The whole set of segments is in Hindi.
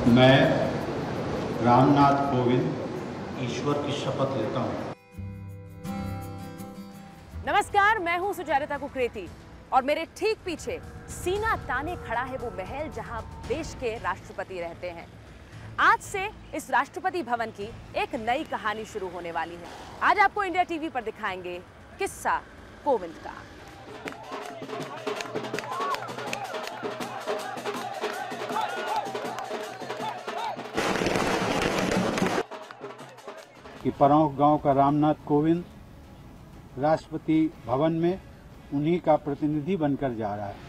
मैं रामनाथ कोविंद ईश्वर की शपथ लेता हूँ। नमस्कार, मैं हूं सुचारिता कुकरेती और मेरे ठीक पीछे सीना ताने खड़ा है वो महल जहां देश के राष्ट्रपति रहते हैं। आज से इस राष्ट्रपति भवन की एक नई कहानी शुरू होने वाली है। आज आपको इंडिया टीवी पर दिखाएंगे किस्सा कोविंद का। कि परौंख गांव का रामनाथ कोविंद राष्ट्रपति भवन में उन्हीं का प्रतिनिधि बनकर जा रहा है।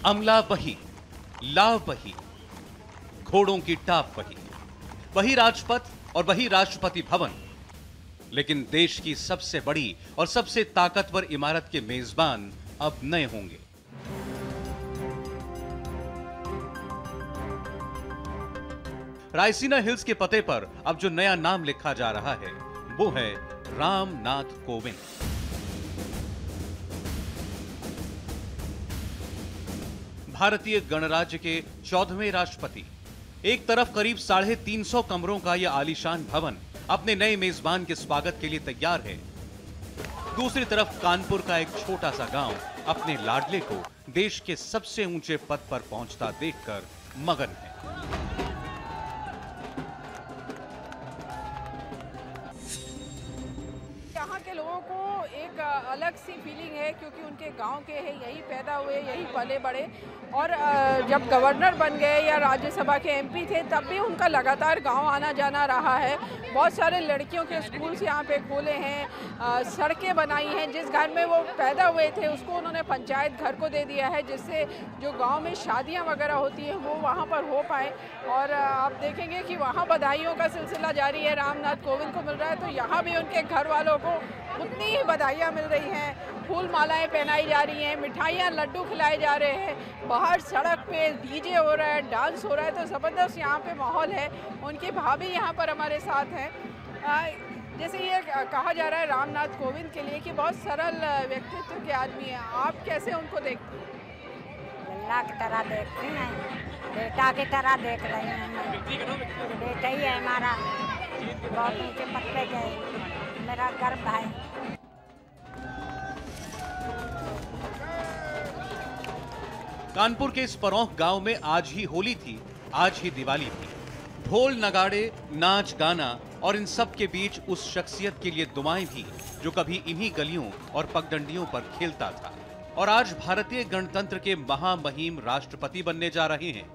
अमला बही, लाव बही, घोड़ों की टाप बही, वही राजपथ और वही राष्ट्रपति भवन, लेकिन देश की सबसे बड़ी और सबसे ताकतवर इमारत के मेजबान अब नए होंगे। रायसीना हिल्स के पते पर अब जो नया नाम लिखा जा रहा है वो है रामनाथ कोविंद। भारतीय गणराज्य के 14वें राष्ट्रपति। एक तरफ करीब 350 कमरों का यह आलीशान भवन अपने नए मेजबान के स्वागत के लिए तैयार है। दूसरी तरफ कानपुर का एक छोटा सा गांव अपने लाडले को देश के सबसे ऊंचे पद पर पहुंचता देखकर मगन है। यहाँ के लोगों को एक अलग सी फीलिंग है क्योंकि उनके गांव के हैं, यही पैदा हुए, यही पले बड़े, और जब गवर्नर बन गए या राज्यसभा के एमपी थे तब भी उनका लगातार गांव आना जाना रहा है। बहुत सारे लड़कियों के स्कूल्स यहाँ पे खोले हैं, सड़कें बनाई हैं। जिस घर में वो पैदा हुए थे उसको उन्होंने पंचायत घर को दे दिया है, जिससे जो गांव में शादियाँ वगैरह होती हैं वो वहाँ पर हो पाए। और आप देखेंगे कि वहाँ बधाइयों का सिलसिला जारी है। रामनाथ कोविंद को मिल रहा है तो यहाँ भी उनके घर वालों को उतनी ही बधाइयाँ मिल रही हैं। फूल मालाएं पहनाई जा रही हैं, मिठाइयाँ लड्डू खिलाए जा रहे हैं, बाहर सड़क पे डीजे हो रहा है, डांस हो रहा है, तो ज़बरदस्त यहाँ पे माहौल है। उनकी भाभी यहाँ पर हमारे साथ हैं। जैसे ये कहा जा रहा है रामनाथ कोविंद के लिए कि बहुत सरल व्यक्तित्व के आदमी हैं, आप कैसे उनको देखते हैं? लल्ला की तरह देखते हैं, बेटा की तरह देख रहे हैं। बेटा ही है हमारा, बहुत ऊँचे पद पे गए, मेरा गर्व है। कानपुर के इस परौंख गांव में आज ही होली थी, आज ही दिवाली थी। ढोल नगाड़े, नाच गाना और इन सब के बीच उस शख्सियत के लिए दुआएं भी जो कभी इन्हीं गलियों और पगडंडियों पर खेलता था और आज भारतीय गणतंत्र के महामहिम राष्ट्रपति बनने जा रहे हैं।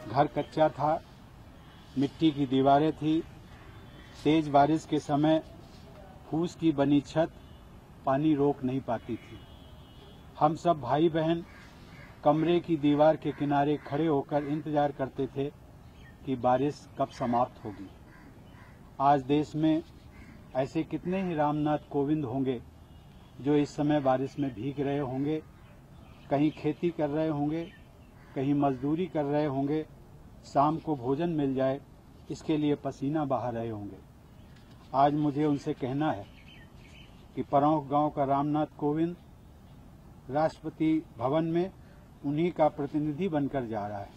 घर कच्चा था, मिट्टी की दीवारें थी, तेज बारिश के समय फूस की बनी छत पानी रोक नहीं पाती थी। हम सब भाई बहन कमरे की दीवार के किनारे खड़े होकर इंतजार करते थे कि बारिश कब समाप्त होगी। आज देश में ऐसे कितने ही रामनाथ कोविंद होंगे जो इस समय बारिश में भीग रहे होंगे, कहीं खेती कर रहे होंगे, कहीं मजदूरी कर रहे होंगे, शाम को भोजन मिल जाए इसके लिए पसीना बहा रहे होंगे। आज मुझे उनसे कहना है कि परौंख गांव का रामनाथ कोविंद राष्ट्रपति भवन में उन्हीं का प्रतिनिधि बनकर जा रहा है।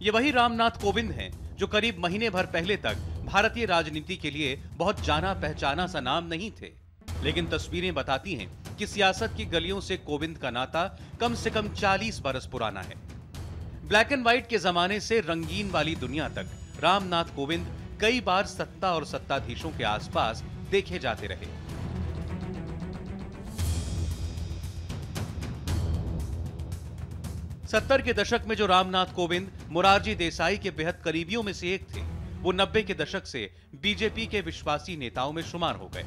ये वही रामनाथ कोविंद हैं जो करीब महीने भर पहले तक भारतीय राजनीति के लिए बहुत जाना पहचाना सा नाम नहीं थे, लेकिन तस्वीरें बताती हैं कि सियासत की गलियों से कोविंद का नाता कम से कम 40 बरस पुराना है। ब्लैक एंड व्हाइट के जमाने से रंगीन वाली दुनिया तक रामनाथ कोविंद कई बार सत्ता और सत्ताधीशों के आसपास देखे जाते रहे। सत्तर के दशक में जो रामनाथ कोविंद मोरारजी देसाई के बेहद करीबियों में से एक थे, वो 90 के दशक से बीजेपी के विश्वासी नेताओं में शुमार हो गए।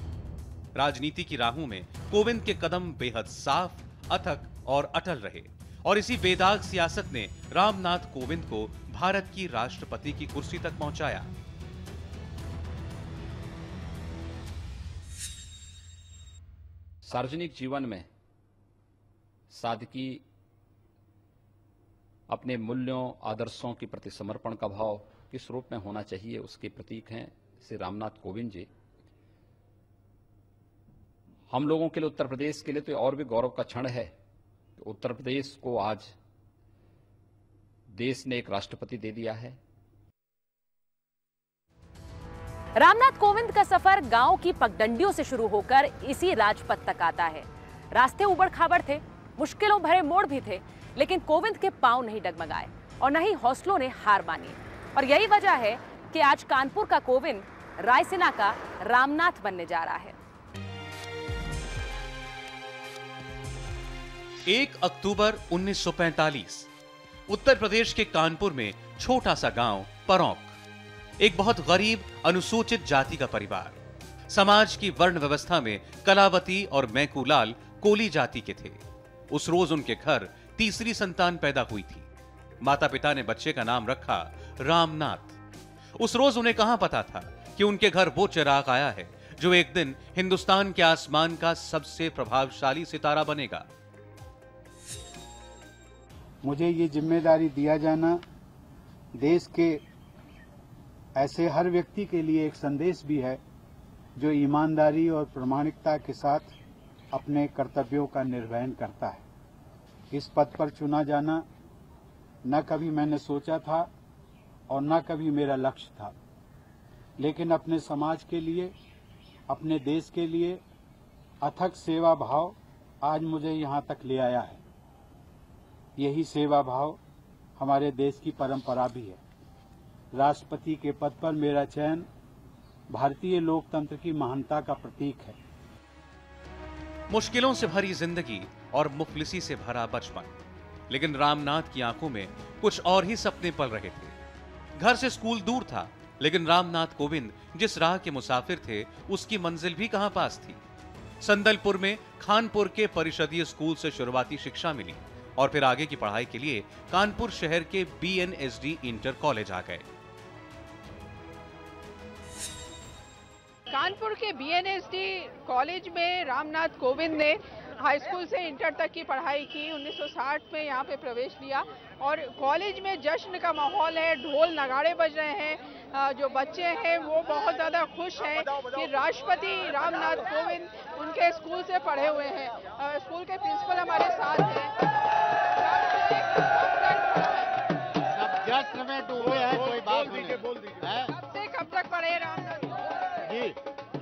राजनीति की राहों में कोविंद के कदम बेहद साफ, अथक और अटल रहे और इसी बेदाग सियासत ने रामनाथ कोविंद को भारत की राष्ट्रपति की कुर्सी तक पहुंचाया। सार्वजनिक जीवन में सादगी, अपने मूल्यों आदर्शों के प्रति समर्पण का भाव किस रूप में होना चाहिए, उसके प्रतीक हैं श्री रामनाथ कोविंद जी। हम लोगों के लिए, उत्तर प्रदेश के लिए तो और भी गौरव का क्षण है कि उत्तर प्रदेश को आज देश ने एक राष्ट्रपति दे दिया है। रामनाथ कोविंद का सफर गांव की पगडंडियों से शुरू होकर इसी राजपथ तक आता है। रास्ते उबड़ खाबड़ थे, मुश्किलों भरे मोड़ भी थे, लेकिन कोविंद के पांव नहीं डगमगाए और न ही हौसलों ने हार मानी। और यही वजह है कि आज कानपुर का कोविंद रायसीना का रामनाथ बनने जा रहा है। 1 अक्टूबर 1945 उत्तर प्रदेश के कानपुर में छोटा सा गांव परौंक, एक बहुत गरीब अनुसूचित जाति का परिवार। समाज की वर्ण व्यवस्था में कलावती और मैकूलाल कोली जाति के थे। उस रोज उनके घर तीसरी संतान पैदा हुई थी। माता पिता ने बच्चे का नाम रखा रामनाथ। उस रोज उन्हें कहां पता था कि उनके घर वो चिराग आया है जो एक दिन हिंदुस्तान के आसमान का सबसे प्रभावशाली सितारा बनेगा। मुझे ये जिम्मेदारी दिया जाना देश के ऐसे हर व्यक्ति के लिए एक संदेश भी है जो ईमानदारी और प्रामाणिकता के साथ अपने कर्तव्यों का निर्वहन करता है। इस पद पर चुना जाना न कभी मैंने सोचा था और न कभी मेरा लक्ष्य था, लेकिन अपने समाज के लिए, अपने देश के लिए अथक सेवा भाव आज मुझे यहां तक ले आया है। यही सेवा भाव हमारे देश की परंपरा भी है। राष्ट्रपति के पद पर मेरा चयन भारतीय लोकतंत्र की महानता का प्रतीक है। मुश्किलों से भरी जिंदगी और मुफलिसी से भरा बचपन, लेकिन रामनाथ की आंखों में कुछ और ही सपने पल रहे थे। घर से स्कूल दूर था, लेकिन रामनाथ कोविंद जिस राह के मुसाफिर थे उसकी मंजिल भी कहां पास थी। संदलपुर में खानपुर के परिषदीय स्कूल से शुरुआती शिक्षा मिली और फिर आगे की पढ़ाई के लिए कानपुर शहर के BNSD इंटर कॉलेज आ गए। कानपुर के BNSD कॉलेज में रामनाथ कोविंद ने हाई स्कूल से इंटर तक की पढ़ाई की। 1960 में यहाँ पे प्रवेश लिया और कॉलेज में जश्न का माहौल है, ढोल नगाड़े बज रहे हैं। जो बच्चे हैं वो बहुत ज़्यादा खुश हैं कि राष्ट्रपति रामनाथ कोविंद उनके स्कूल से पढ़े हुए हैं। स्कूल के प्रिंसिपल हमारे साथ हैं। सब जश्न में डूबे हैं, कोई बात नहीं है। कब से कब तक पढ़े रामनाथ जी?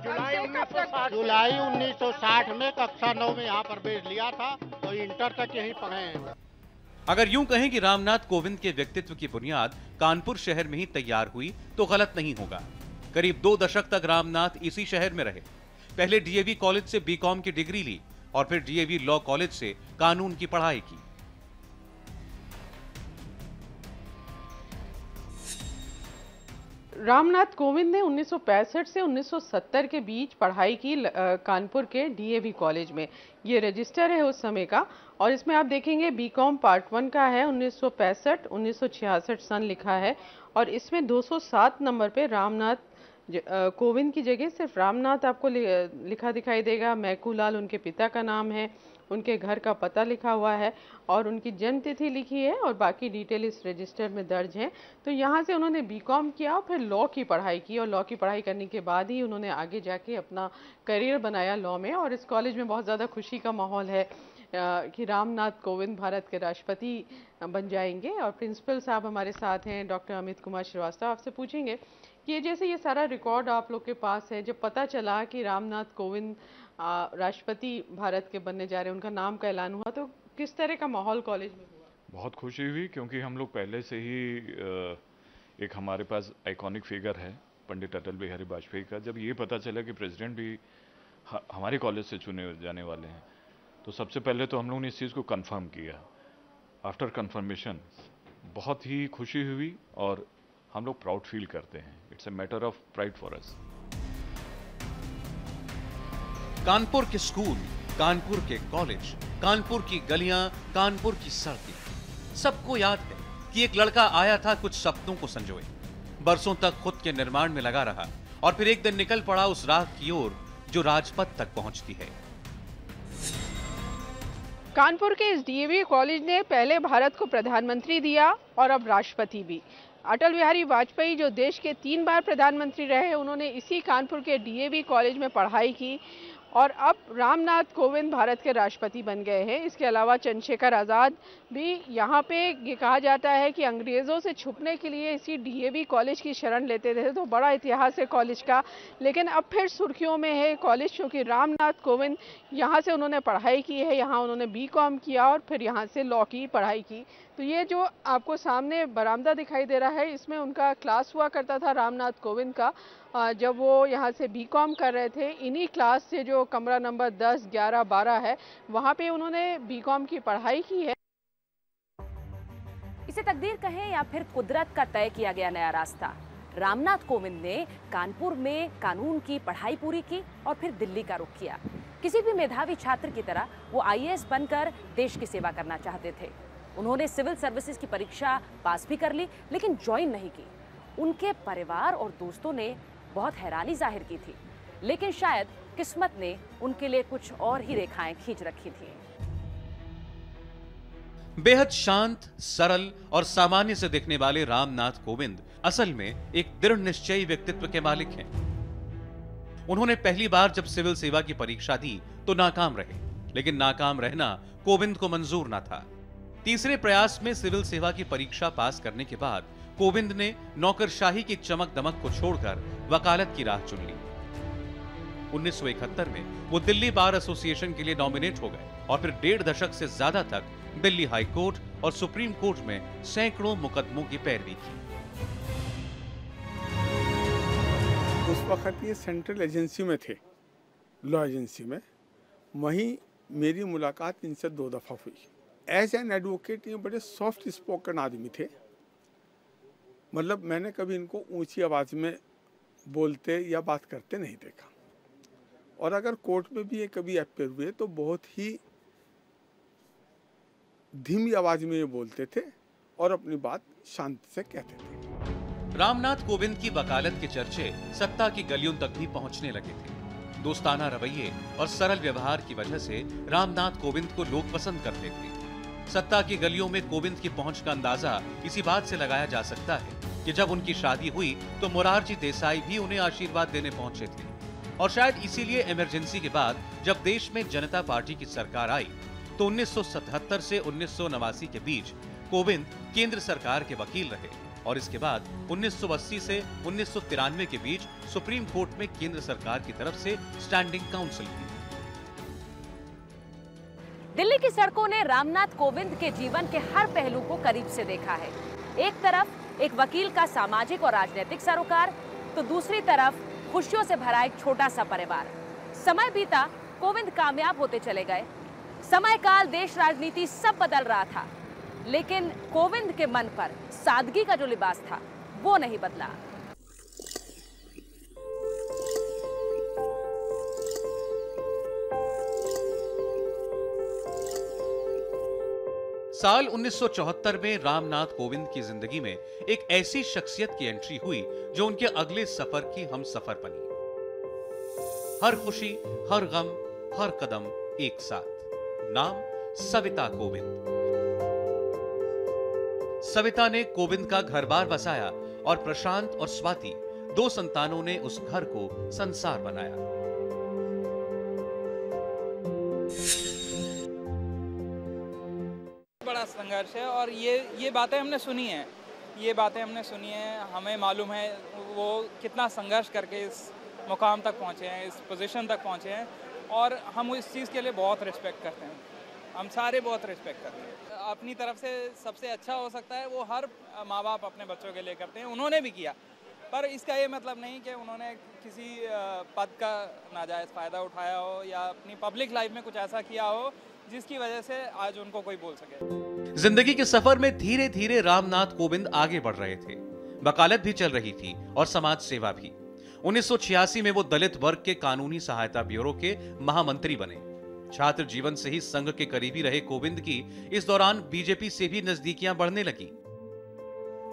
जुलाई 1960 में कक्षा 9 में यहाँ प्रवेश लिया था और इंटर तक यहीं पढ़े हैं। अगर यूं कहें कि रामनाथ कोविंद के व्यक्तित्व की बुनियाद कानपुर शहर में ही तैयार हुई तो गलत नहीं होगा। करीब 2 दशक तक रामनाथ इसी शहर में रहे। पहले DAV कॉलेज से BCom की डिग्री ली और फिर DAV लॉ कॉलेज से कानून की पढ़ाई की। रामनाथ कोविंद ने 1965 से 1970 के बीच पढ़ाई की कानपुर के DAV कॉलेज में। ये रजिस्टर है उस समय का और इसमें आप देखेंगे BCom पार्ट 1 का है। 1965 1966 सन लिखा है और इसमें 207 नंबर पे रामनाथ कोविंद की जगह सिर्फ रामनाथ आपको लिखा दिखाई देगा। मैकूलाल उनके पिता का नाम है, उनके घर का पता लिखा हुआ है और उनकी जन्म तिथि लिखी है और बाकी डिटेल इस रजिस्टर में दर्ज है। तो यहाँ से उन्होंने BCom किया और फिर लॉ की पढ़ाई की और लॉ की पढ़ाई करने के बाद ही उन्होंने आगे जाके अपना करियर बनाया लॉ में। और इस कॉलेज में बहुत ज़्यादा खुशी का माहौल है कि रामनाथ कोविंद भारत के राष्ट्रपति बन जाएंगे। और प्रिंसिपल साहब हमारे साथ हैं, डॉक्टर अमित कुमार श्रीवास्तव। आपसे पूछेंगे कि जैसे ये सारा रिकॉर्ड आप लोग के पास है, जब पता चला कि रामनाथ कोविंद राष्ट्रपति भारत के बनने जा रहे हैं, उनका नाम का ऐलान हुआ, तो किस तरह का माहौल कॉलेज में हुआ? बहुत खुशी हुई क्योंकि हम लोग पहले से ही एक हमारे पास आइकॉनिक फिगर है पंडित अटल बिहारी वाजपेयी का। जब ये पता चला कि प्रेसिडेंट भी हमारे कॉलेज से चुने जाने वाले हैं तो सबसे पहले तो हम लोगों ने इस चीज़ को कंफर्म किया। आफ्टर कंफर्मेशन बहुत ही खुशी हुई और हम लोग प्राउड फील करते हैं। It's a matter of pride for us. Kanpur के स्कूल, कानपुर के कॉलेज, कानपुर की गलियां, कानपुर की सड़कें, सबको याद है कि एक लड़का आया था कुछ सपनों को संजोए, बरसों तक खुद के निर्माण में लगा रहा और फिर एक दिन निकल पड़ा उस राह की ओर जो राजपथ तक पहुंचती है। कानपुर के इस डीएवी कॉलेज ने पहले भारत को प्रधानमंत्री दिया और अब राष्ट्रपति भी। अटल बिहारी वाजपेयी जो देश के 3 बार प्रधानमंत्री रहे, उन्होंने इसी कानपुर के डीएवी कॉलेज में पढ़ाई की और अब रामनाथ कोविंद भारत के राष्ट्रपति बन गए हैं। इसके अलावा चंद्रशेखर आज़ाद भी यहाँ पे ये कहा जाता है कि अंग्रेज़ों से छुपने के लिए इसी डीएवी कॉलेज की शरण लेते थे। तो बड़ा इतिहास है कॉलेज का, लेकिन अब फिर सुर्खियों में है कॉलेज क्योंकि रामनाथ कोविंद यहाँ से उन्होंने पढ़ाई की है, यहाँ उन्होंने बीकॉम किया और फिर यहाँ से लॉ की पढ़ाई की। तो ये जो आपको सामने बरामदा दिखाई दे रहा है, इसमें उनका क्लास हुआ करता था रामनाथ कोविंद का, जब वो यहाँ से बीकॉम कर रहे थे। इन्हीं क्लास से जो कमरा नंबर 10, 11, 12 है, वहाँ पे उन्होंने बीकॉम की पढ़ाई की है। इसे तकदीर कहें या फिर कुदरत का तय किया गया नया रास्ता, रामनाथ कोविंद ने कानपुर में कानून की पढ़ाई पूरी की और फिर दिल्ली का रुख किया। किसी भी मेधावी छात्र की तरह वो आईएएस बनकर देश की सेवा करना चाहते थे। उन्होंने सिविल सर्विसेज की परीक्षा पास भी कर ली, लेकिन ज्वाइन नहीं की। उनके परिवार और दोस्तों ने बहुत हैरानी जाहिर की थी, लेकिन शायद किस्मत ने उनके लिए कुछ और ही रेखाएं खींच रखी थी। बेहद शांत, सरल और सामान्य से दिखने वाले रामनाथ कोविंद असल में एक दृढ़ निश्चयी व्यक्तित्व के मालिक हैं। उन्होंने पहली बार जब सिविल सेवा की परीक्षा दी तो नाकाम रहे, लेकिन नाकाम रहना कोविंद को मंजूर न था। तीसरे प्रयास में सिविल सेवा की परीक्षा पास करने के बाद कोविंद ने नौकरशाही की चमक दमक को छोड़कर वकालत की राह चुन ली। 1971 में वो दिल्ली बार एसोसिएशन के लिए नॉमिनेट हो गए और फिर 1.5 दशक से ज्यादा तक दिल्ली हाई कोर्ट और सुप्रीम कोर्ट में सैकड़ों मुकदमों की पैरवी की। उस वक्त ये सेंट्रल एजेंसी में थे, लॉ एजेंसी में। वहीं मेरी मुलाकात इनसे 2 दफा हुई। एज एन एडवोकेट ये बड़े सॉफ्ट स्पोकन आदमी थे, मतलब मैंने कभी इनको ऊंची आवाज में बोलते या बात करते नहीं देखा। और अगर कोर्ट में भी ये कभी अपीयर हुए तो बहुत ही धीमी आवाज में ये बोलते थे और अपनी बात शांति से कहते थे। रामनाथ कोविंद की वकालत के चर्चे सत्ता की गलियों तक भी पहुंचने लगे थे। दोस्ताना रवैये और सरल व्यवहार की वजह से रामनाथ कोविंद को लोग पसंद करते थे। सत्ता की गलियों में कोविंद की पहुंच का अंदाजा इसी बात से लगाया जा सकता है कि जब उनकी शादी हुई तो मोरारजी देसाई भी उन्हें आशीर्वाद देने पहुंचे थे। और शायद इसीलिए इमरजेंसी के बाद जब देश में जनता पार्टी की सरकार आई तो 1977 से 1989 के बीच कोविंद केंद्र सरकार के वकील रहे और इसके बाद 1980 से 1993 के बीच सुप्रीम कोर्ट में केंद्र सरकार की तरफ से स्टैंडिंग काउंसिल की। दिल्ली की सड़कों ने रामनाथ कोविंद के जीवन के हर पहलू को करीब से देखा है। एक तरफ एक वकील का सामाजिक और राजनीतिक सरोकार, तो दूसरी तरफ खुशियों से भरा एक छोटा सा परिवार। समय बीता, कोविंद कामयाब होते चले गए। समय काल, देश, राजनीति सब बदल रहा था, लेकिन कोविंद के मन पर सादगी का जो लिबास था वो नहीं बदला। साल 1974 में रामनाथ कोविंद की जिंदगी में एक ऐसी शख्सियत की एंट्री हुई जो उनके अगले सफर की हमसफर बनी। हर खुशी, हर गम, हर कदम एक साथ। नाम सविता कोविंद। सविता ने कोविंद का घर-बार बसाया और प्रशांत और स्वाति 2 संतानों ने उस घर को संसार बनाया। बड़ा संघर्ष है और ये बातें हमने सुनी हैं, हमें मालूम है वो कितना संघर्ष करके इस मुकाम तक पहुंचे हैं, इस पोजीशन तक पहुंचे हैं और हम इस चीज़ के लिए बहुत रिस्पेक्ट करते हैं। हम सारे बहुत रिस्पेक्ट करते हैं। अपनी तरफ से सबसे अच्छा हो सकता है वो हर माँ बाप अपने बच्चों के लिए करते हैं, उन्होंने भी किया, पर इसका ये मतलब नहीं कि उन्होंने किसी पद का नाजायज़ फ़ायदा उठाया हो या अपनी पब्लिक लाइफ में कुछ ऐसा किया हो जिसकी वजह से आज उनको कोई बोल सके। जिंदगी के सफर में धीरे धीरे रामनाथ कोविंद आगे बढ़ रहे थे। वकालत भी चल रही थी और समाज सेवा भी। 1986 में वो दलित वर्ग के कानूनी सहायता ब्यूरो के महामंत्री बने। छात्र जीवन से ही संघ के करीबी रहे कोविंद की इस दौरान बीजेपी से भी नजदीकियां बढ़ने लगी।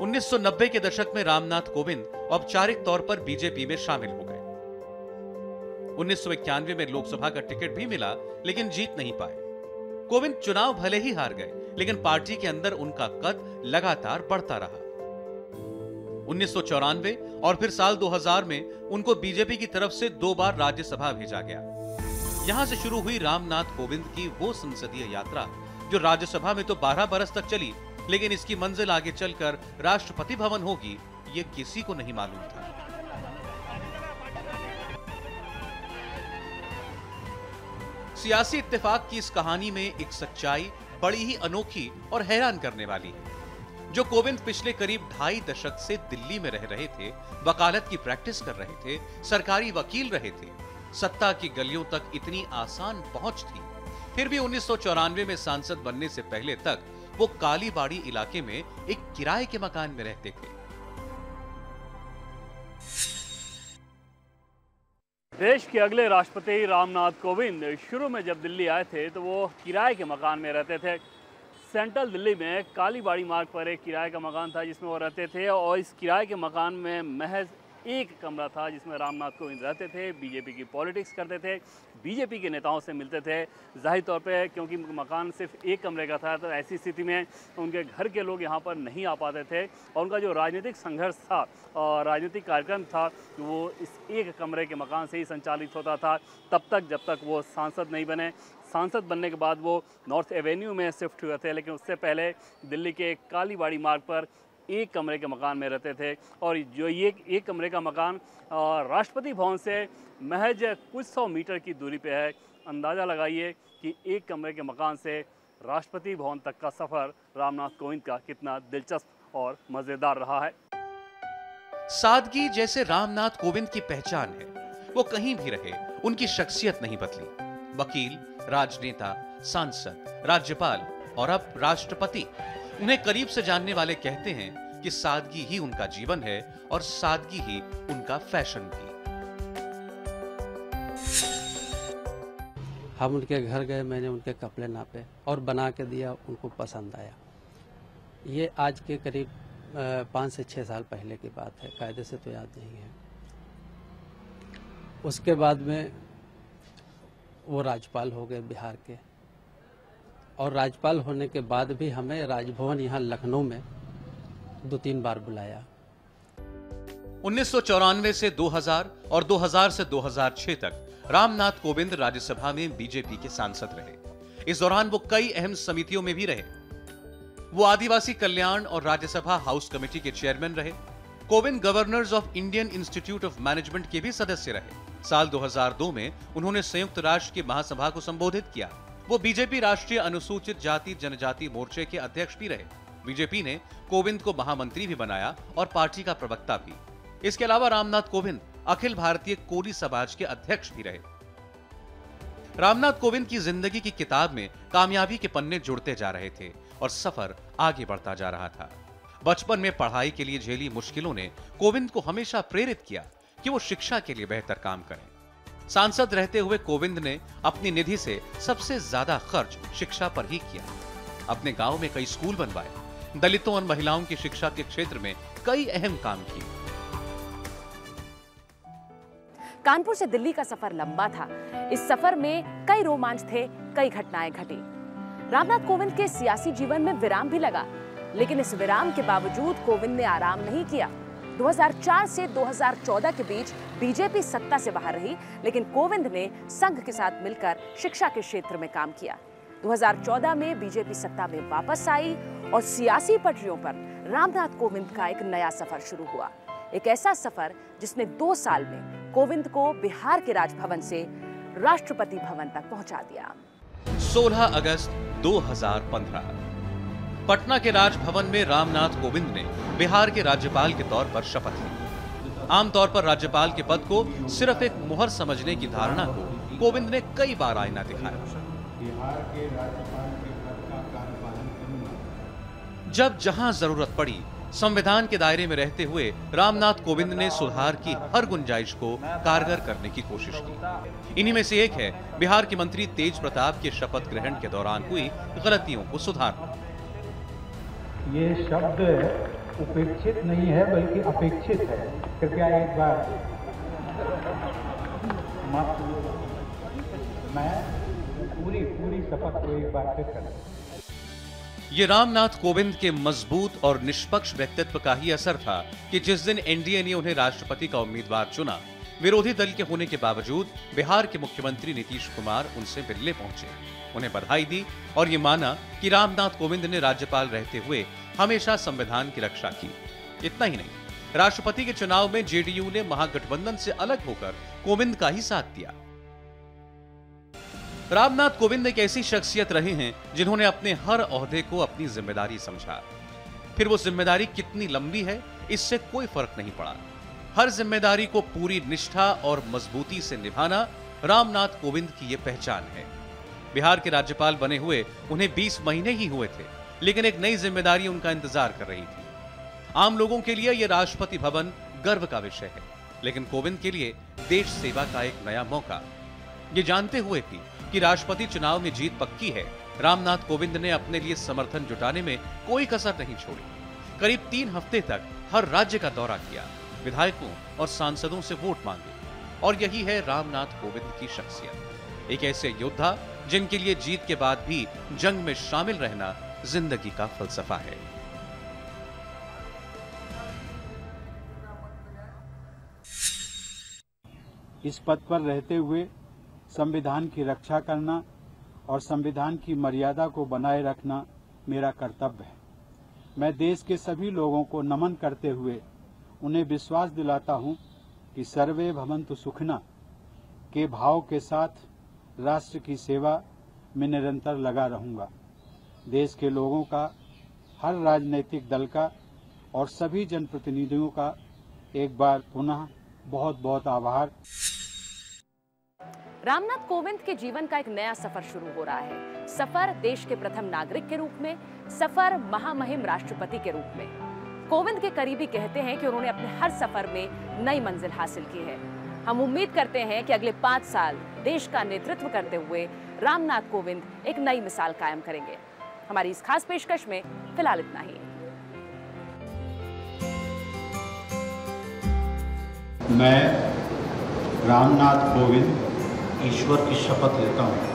1990 के दशक में रामनाथ कोविंद औपचारिक तौर पर बीजेपी में शामिल हो गए। 1991 में लोकसभा का टिकट भी मिला, लेकिन जीत नहीं पाए। कोविंद चुनाव भले ही हार गए, लेकिन पार्टी के अंदर उनका कद लगातार बढ़ता रहा। 1994 और फिर साल 2000 में उनको बीजेपी की तरफ से 2 बार राज्यसभा भेजा गया। यहां से शुरू हुई रामनाथ कोविंद की वो संसदीय यात्रा जो राज्यसभा में तो 12 बरस तक चली, लेकिन इसकी मंजिल आगे चलकर राष्ट्रपति भवन होगी, ये किसी को नहीं मालूम था। सियासी इत्तेफाक की इस कहानी में एक सच्चाई बड़ी ही अनोखी और हैरान करने वाली है। जो कोविंद पिछले करीब 2.5 दशक से दिल्ली में रह रहे थे, वकालत की प्रैक्टिस कर रहे थे, सरकारी वकील रहे थे, सत्ता की गलियों तक इतनी आसान पहुंच थी, फिर भी 1994 में सांसद बनने से पहले तक वो कालीबाड़ी इलाके में एक किराए के मकान में रहते थे। देश के अगले राष्ट्रपति रामनाथ कोविंद शुरू में जब दिल्ली आए थे तो वो किराए के मकान में रहते थे। सेंट्रल दिल्ली में कालीबाड़ी मार्ग पर एक किराए का मकान था जिसमें वो रहते थे, और इस किराए के मकान में महज एक कमरा था जिसमें रामनाथ कोविंद रहते थे, बीजेपी की पॉलिटिक्स करते थे, बीजेपी के नेताओं से मिलते थे। जाहिर तौर पे क्योंकि मकान सिर्फ एक कमरे का था, तो ऐसी स्थिति में उनके घर के लोग यहाँ पर नहीं आ पाते थे, और उनका जो राजनीतिक संघर्ष था और राजनीतिक कार्यक्रम था वो इस एक कमरे के मकान से ही संचालित होता था, तब तक जब तक वो सांसद नहीं बने। सांसद बनने के बाद वो नॉर्थ एवेन्यू में शिफ्ट हुए थे, लेकिन उससे पहले दिल्ली के कालीबाड़ी मार्ग पर एक कमरे के मकान में रहते थे। और जो ये एक कमरे का मकान राष्ट्रपति भवन से महज कुछ 100 मीटर की दूरी पे है। अंदाज़ा लगाइए कि एक कमरे के मकान से राष्ट्रपति भवन तक का सफ़र रामनाथ कोविंद का कितना दिलचस्प और मज़ेदार रहा है। सादगी जैसे रामनाथ कोविंद की पहचान है, वो कहीं भी रहे उनकी शख्सियत नहीं बदली। वकील, राजनेता, सांसद, राज्यपाल और अब राष्ट्रपति, उन्हें करीब से जानने वाले कहते हैं कि सादगी ही उनका जीवन है और सादगी ही उनका फैशन भी। हम उनके घर गए, मैंने उनके कपड़े नापे और बना के दिया, उनको पसंद आया। ये आज के करीब 5 से 6 साल पहले की बात है, कायदे से तो याद नहीं है। उसके बाद में वो राज्यपाल हो गए बिहार के, और राज्यपाल होने के बाद भी हमें राजभवन यहाँ लखनऊ में 2-3 बार बुलाया। 1994 से 2000 और 2000 से 2006 तक रामनाथ कोविंद राज्यसभा में बीजेपी के सांसद रहे। इस दौरान वो कई अहम समितियों में भी रहे। वो आदिवासी कल्याण और राज्यसभा हाउस कमेटी के चेयरमैन रहे। Kovind governors of Indian institute of management के भी सदस्य रहे। साल 2002 में उन्होंने संयुक्त राष्ट्र की महासभा को संबोधित किया। वो बीजेपी राष्ट्रीय अनुसूचित जाति जनजाति मोर्चे के अध्यक्ष भी रहे। बीजेपी ने कोविंद को महामंत्री भी बनाया और पार्टी का प्रवक्ता भी। इसके अलावा रामनाथ कोविंद अखिल भारतीय कोली समाज के अध्यक्ष भी रहे। रामनाथ कोविंद की जिंदगी की किताब में कामयाबी के पन्ने जुड़ते जा रहे थे और सफर आगे बढ़ता जा रहा था। बचपन में पढ़ाई के लिए झेली मुश्किलों ने कोविंद को हमेशा प्रेरित किया कि वो शिक्षा के लिए बेहतर काम करें। सांसद रहते हुए कोविंद ने अपनी निधि से सबसे ज्यादा खर्च शिक्षा पर ही किया। अपने गांव में कई स्कूल बनवाए, दलितों और महिलाओं की शिक्षा के क्षेत्र में कई अहम काम किए। कानपुर से दिल्ली का सफर लंबा था। इस सफर में कई रोमांच थे, कई घटनाएं घटी। रामनाथ कोविंद के सियासी जीवन में विराम भी लगा, लेकिन इस विराम के बावजूद कोविंद ने आराम नहीं किया। 2004 से 2014 के बीच बीजेपी सत्ता से बाहर रही, लेकिन कोविंद ने संघ के साथ मिलकर शिक्षा के क्षेत्र में काम किया। 2014 में बीजेपी सत्ता में वापस आई और सियासी पटरियों पर रामनाथ कोविंद का एक नया सफर शुरू हुआ। एक ऐसा सफर जिसने 2 साल में कोविंद को बिहार के राजभवन से राष्ट्रपति भवन तक पहुंचा दिया। 16 अगस्त 2015 पटना के राजभवन में रामनाथ कोविंद ने बिहार के राज्यपाल के तौर पर शपथ ली। आमतौर पर राज्यपाल के पद को सिर्फ एक मुहर समझने की धारणा को कोविंद ने कई बार आईना दिखाया। बिहार के राज्यपाल के पद का कार्यपालन करूंगा। जब जहां जरूरत पड़ी संविधान के दायरे में रहते हुए रामनाथ कोविंद ने सुधार की हर गुंजाइश को कारगर करने की कोशिश की। इन्हीं में से एक है बिहार के मंत्री तेज प्रताप के शपथ ग्रहण के दौरान हुई गलतियों को सुधारना। ये शब्द उपेक्षित नहीं है बल्कि अपेक्षित है। कृपया एक बार मैं पूरी शपथ को एक बार फिर करूं। ये रामनाथ कोविंद के मजबूत और निष्पक्ष व्यक्तित्व का ही असर था कि जिस दिन एनडीए ने उन्हें राष्ट्रपति का उम्मीदवार चुना, विरोधी दल के होने के बावजूद बिहार के मुख्यमंत्री नीतीश कुमार उनसे मिलने पहुंचे, उन्हें बधाई दी और ये माना कि रामनाथ कोविंद ने राज्यपाल रहते हुए हमेशा संविधान की रक्षा की। इतना ही नहीं, राष्ट्रपति के चुनाव में जेडीयू ने महागठबंधन से अलग होकर कोविंद का ही साथ दिया। रामनाथ कोविंद एक ऐसी शख्सियत रहे हैं जिन्होंने अपने हर ओहदे को अपनी जिम्मेदारी समझा। फिर वो जिम्मेदारी कितनी लंबी है, इससे कोई फर्क नहीं पड़ा। हर जिम्मेदारी को पूरी निष्ठा और मजबूती से निभाना रामनाथ कोविंद की ये पहचान है। बिहार के राज्यपाल बने हुए उन्हें 20 महीने ही हुए थे, लेकिन एक नई जिम्मेदारी उनका इंतजार कर रही थी। आम लोगों के लिए यह राष्ट्रपति भवन गर्व का विषय है, लेकिन कोविंद के लिए देश सेवा का एक नया मौका। ये जानते हुए भी कि राष्ट्रपति चुनाव में जीत पक्की है, रामनाथ कोविंद ने अपने लिए समर्थन जुटाने में कोई कसर नहीं छोड़ी। करीब 3 हफ्ते तक हर राज्य का दौरा किया, विधायकों और सांसदों से वोट मांगे, और यही है रामनाथ कोविंद की शख्सियत। एक ऐसे योद्धा जिनके लिए जीत के बाद भी जंग में शामिल रहना जिंदगी का फलसफा है। इस पद पर रहते हुए संविधान की रक्षा करना और संविधान की मर्यादा को बनाए रखना मेरा कर्तव्य है। मैं देश के सभी लोगों को नमन करते हुए उन्हें विश्वास दिलाता हूं कि सर्वे भवन्तु सुखिनः के भाव के साथ राष्ट्र की सेवा में निरंतर लगा रहूंगा। देश के लोगों का, हर राजनीतिक दल का और सभी जनप्रतिनिधियों का एक बार पुनः बहुत बहुत आभार। रामनाथ कोविंद के जीवन का एक नया सफर शुरू हो रहा है। सफर देश के प्रथम नागरिक के रूप में, सफर महामहिम राष्ट्रपति के रूप में। कोविंद के करीबी कहते हैं कि उन्होंने अपने हर सफर में नई मंजिल हासिल की है। हम उम्मीद करते हैं कि अगले 5 साल देश का नेतृत्व करते हुए रामनाथ कोविंद एक नई मिसाल कायम करेंगे। हमारी इस खास पेशकश में फिलहाल इतना ही। मैं रामनाथ कोविंद ईश्वर की शपथ लेता हूं